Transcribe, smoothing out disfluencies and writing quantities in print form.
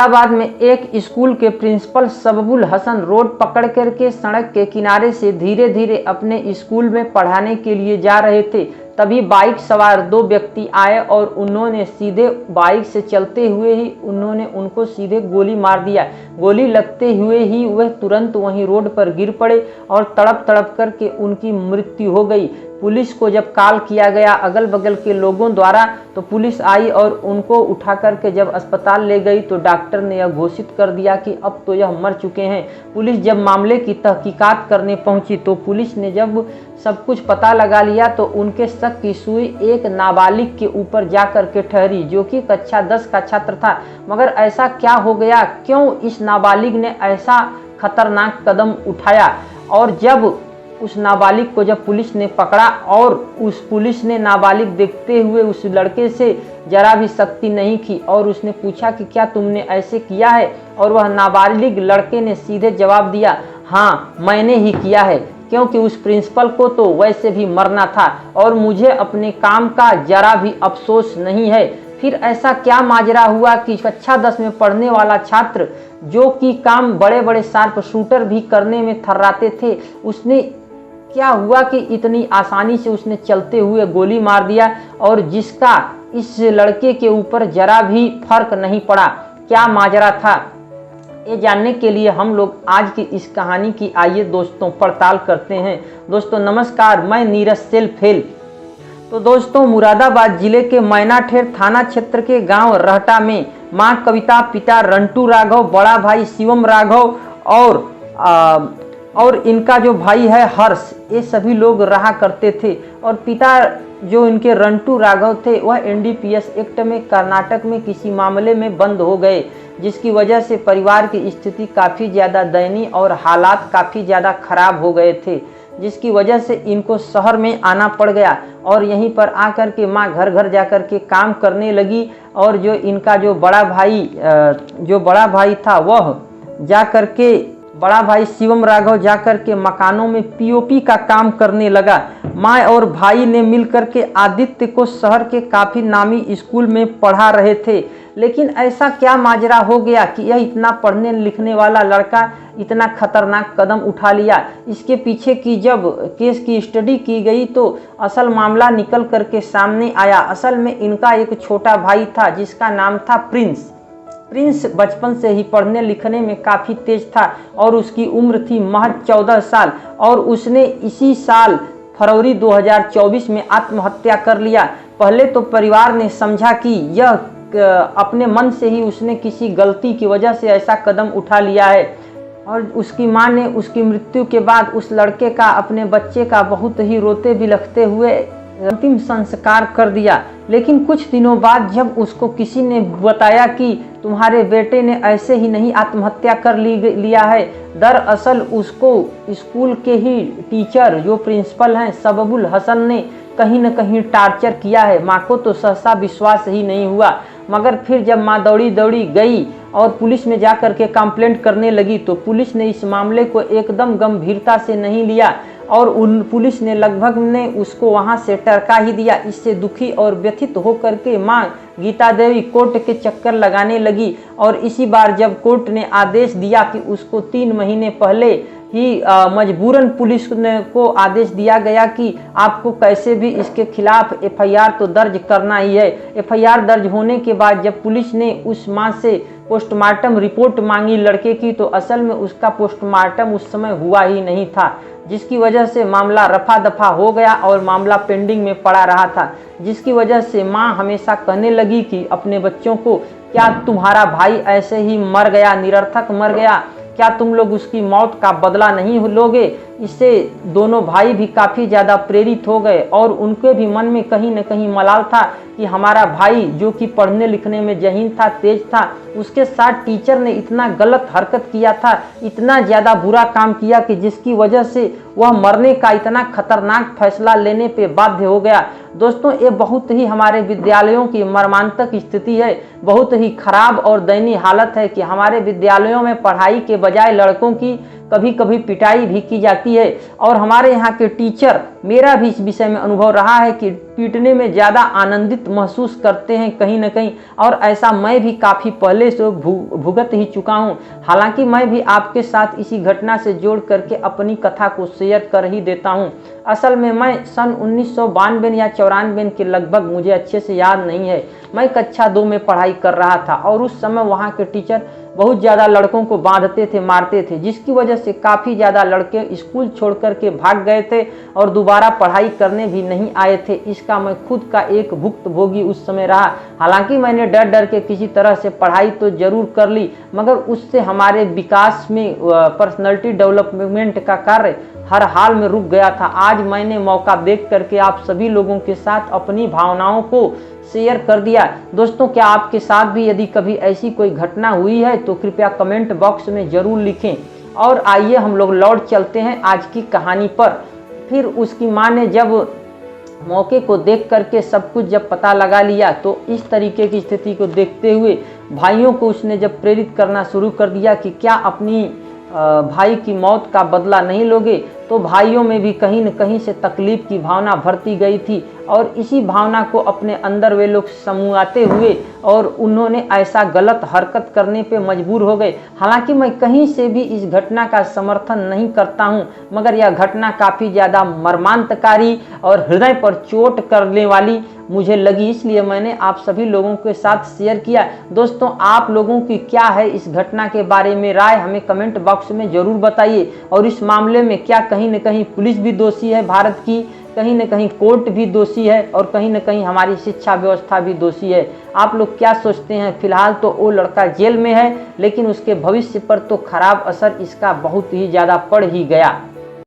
इलाहाबाद में एक स्कूल के प्रिंसिपल सबबुल हसन रोड पकड़ करके सड़क के किनारे से धीरे धीरे अपने स्कूल में पढ़ाने के लिए जा रहे थे। तभी बाइक सवार दो व्यक्ति आए और उन्होंने सीधे बाइक से चलते हुए ही उनको सीधे गोली मार दिया। गोली लगते हुए ही वह तुरंत वहीं रोड पर गिर पड़े और तड़प तड़प करके उनकी मृत्यु हो गई। पुलिस को जब कॉल किया गया अगल बगल के लोगों द्वारा तो पुलिस आई और उनको उठा करके जब अस्पताल ले गई तो डॉक्टर ने यह घोषित कर दिया कि अब तो यह मर चुके हैं। पुलिस जब मामले की तहकीकात करने पहुंची तो पुलिस ने जब सब कुछ पता लगा लिया तो उनके शक की सुई एक नाबालिग के ऊपर जा कर के ठहरी जो कि कक्षा 10 का छात्र था। मगर ऐसा क्या हो गया, क्यों इस नाबालिग ने ऐसा खतरनाक कदम उठाया? और जब उस नाबालिग को जब पुलिस ने पकड़ा और उस पुलिस ने नाबालिग देखते हुए उस लड़के से जरा भी सख्ती नहीं की और उसने पूछा कि क्या तुमने ऐसे किया है, और वह नाबालिग लड़के ने सीधे जवाब दिया, हाँ मैंने ही किया है, क्योंकि उस प्रिंसिपल को तो वैसे भी मरना था और मुझे अपने काम का जरा भी अफसोस नहीं है। फिर ऐसा क्या माजरा हुआ कि कक्षा 10 में पढ़ने वाला छात्र जो कि काम बड़े बड़े शार्प शूटर भी करने में थर्राते थे, उसने क्या हुआ कि इतनी आसानी से उसने चलते हुए गोली मार दिया और जिसका इस लड़के के ऊपर जरा भी फर्क नहीं पड़ा। क्या माजरा था, ये जानने के लिए हम लोग आज की इस कहानी की आइए दोस्तों पड़ताल करते हैं। दोस्तों नमस्कार, मैं नीरज सेल्फेल। तो दोस्तों मुरादाबाद जिले के मैनाठेर थाना क्षेत्र के गांव रहटा में मां कविता, पिता रंटू राघव, बड़ा भाई शिवम राघव और इनका जो भाई है हर्ष, ये सभी लोग रहा करते थे। और पिता जो इनके रंटू राघव थे वह एनडीपीएस एक्ट में कर्नाटक में किसी मामले में बंद हो गए, जिसकी वजह से परिवार की स्थिति काफ़ी ज़्यादा दयनीय और हालात काफ़ी ज़्यादा खराब हो गए थे, जिसकी वजह से इनको शहर में आना पड़ गया। और यहीं पर आकर के माँ घर घर जाकर के काम करने लगी और जो इनका जो बड़ा भाई था वह जाकर के बड़ा भाई शिवम राघव जाकर के मकानों में पीओपी का काम करने लगा। माँ और भाई ने मिलकर के आदित्य को शहर के काफ़ी नामी स्कूल में पढ़ा रहे थे। लेकिन ऐसा क्या माजरा हो गया कि यह इतना पढ़ने लिखने वाला लड़का इतना खतरनाक कदम उठा लिया? इसके पीछे की जब केस की स्टडी की गई तो असल मामला निकल करके सामने आया। असल में इनका एक छोटा भाई था जिसका नाम था प्रिंस बचपन से ही पढ़ने लिखने में काफ़ी तेज था और उसकी उम्र थी महज 14 साल और उसने इसी साल फरवरी 2024 में आत्महत्या कर लिया। पहले तो परिवार ने समझा कि यह अपने मन से ही उसने किसी गलती की वजह से ऐसा कदम उठा लिया है और उसकी मां ने उसकी मृत्यु के बाद उस लड़के का, अपने बच्चे का बहुत ही रोते बिलखते हुए अंतिम संस्कार कर दिया। लेकिन कुछ दिनों बाद जब उसको किसी ने बताया कि तुम्हारे बेटे ने ऐसे ही नहीं आत्महत्या कर लिया है, दरअसल उसको स्कूल के ही टीचर जो प्रिंसिपल हैं सबबुल हसन ने कहीं न कहीं टार्चर किया है। माँ को तो सहसा विश्वास ही नहीं हुआ, मगर फिर जब माँ दौड़ी गई और पुलिस में जाकर के कंप्लेंट करने लगी तो पुलिस ने इस मामले को एकदम गंभीरता से नहीं लिया और पुलिस ने लगभग ने उसको वहां से टरका ही दिया। इससे दुखी और व्यथित होकर के मां गीता देवी कोर्ट के चक्कर लगाने लगी और इसी बार जब कोर्ट ने आदेश दिया कि उसको 3 महीने पहले ही मजबूरन पुलिस को आदेश दिया गया कि आपको कैसे भी इसके खिलाफ एफआईआर तो दर्ज करना ही है। एफआईआर दर्ज होने के बाद जब पुलिस ने उस मां से पोस्टमार्टम रिपोर्ट मांगी लड़के की तो असल में उसका पोस्टमार्टम उस समय हुआ ही नहीं था, जिसकी वजह से मामला रफा दफा हो गया और मामला पेंडिंग में पड़ा रहा था। जिसकी वजह से मां हमेशा कहने लगी कि अपने बच्चों को, क्या तुम्हारा भाई ऐसे ही मर गया, निरर्थक मर गया, क्या तुम लोग उसकी मौत का बदला नहीं लोगे? इससे दोनों भाई भी काफ़ी ज़्यादा प्रेरित हो गए और उनके भी मन में कहीं न कहीं मलाल था कि हमारा भाई जो कि पढ़ने लिखने में जहीन था, तेज था, उसके साथ टीचर ने इतना गलत हरकत किया था, इतना ज़्यादा बुरा काम किया कि जिसकी वजह से वह मरने का इतना खतरनाक फैसला लेने पे बाध्य हो गया। दोस्तों ये बहुत ही हमारे विद्यालयों की मर्मांतक स्थिति है, बहुत ही खराब और दयनीय हालत है कि हमारे विद्यालयों में पढ़ाई के बजाय लड़कों की कभी कभी पिटाई भी की जाती है। और हमारे यहाँ के टीचर, मेरा भी इस विषय में अनुभव रहा है कि पीटने में ज़्यादा आनंदित महसूस करते हैं कहीं ना कहीं, और ऐसा मैं भी काफ़ी पहले से भुगत ही चुका हूँ। हालांकि मैं भी आपके साथ इसी घटना से जोड़ करके अपनी कथा को शेयर कर ही देता हूँ। असल में मैं सन 1992 या 94 के लगभग, मुझे अच्छे से याद नहीं है, मैं कक्षा 2 में पढ़ाई कर रहा था और उस समय वहाँ के टीचर बहुत ज़्यादा लड़कों को बांधते थे, मारते थे, जिसकी वजह से काफ़ी ज़्यादा लड़के स्कूल छोड़ कर के भाग गए थे और दोबारा पढ़ाई करने भी नहीं आए थे। इसका मैं खुद का एक भुक्तभोगी उस समय रहा। हालांकि मैंने डर डर के किसी तरह से पढ़ाई तो जरूर कर ली, मगर उससे हमारे विकास में, पर्सनैलिटी डेवलपमेंट का कार्य हर हाल में रुक गया था। आज मैंने मौका देख करके आप सभी लोगों के साथ अपनी भावनाओं को शेयर कर दिया। दोस्तों, क्या आपके साथ भी यदि कभी ऐसी कोई घटना हुई है तो कृपया कमेंट बॉक्स में ज़रूर लिखें। और आइए हम लोग लौट चलते हैं आज की कहानी पर। फिर उसकी माँ ने जब मौके को देख करके सब कुछ जब पता लगा लिया तो इस तरीके की स्थिति को देखते हुए भाइयों को उसने जब प्रेरित करना शुरू कर दिया कि क्या अपनी भाई की मौत का बदला नहीं लोगे, तो भाइयों में भी कहीं न कहीं से तकलीफ की भावना भरती गई थी और इसी भावना को अपने अंदर वे लोग समूआते हुए और उन्होंने ऐसा गलत हरकत करने पे मजबूर हो गए। हालांकि मैं कहीं से भी इस घटना का समर्थन नहीं करता हूं, मगर यह घटना काफ़ी ज़्यादा मर्मांतकारी और हृदय पर चोट करने वाली मुझे लगी, इसलिए मैंने आप सभी लोगों के साथ शेयर किया। दोस्तों, आप लोगों की क्या है इस घटना के बारे में राय, हमें कमेंट बॉक्स में ज़रूर बताइए। और इस मामले में क्या कहीं न कहीं पुलिस भी दोषी है भारत की, कहीं न कहीं कोर्ट भी दोषी है और कहीं न कहीं हमारी शिक्षा व्यवस्था भी दोषी है। आप लोग क्या सोचते हैं? फिलहाल तो वो लड़का जेल में है, लेकिन उसके भविष्य पर तो खराब असर इसका बहुत ही ज़्यादा पड़ ही गया।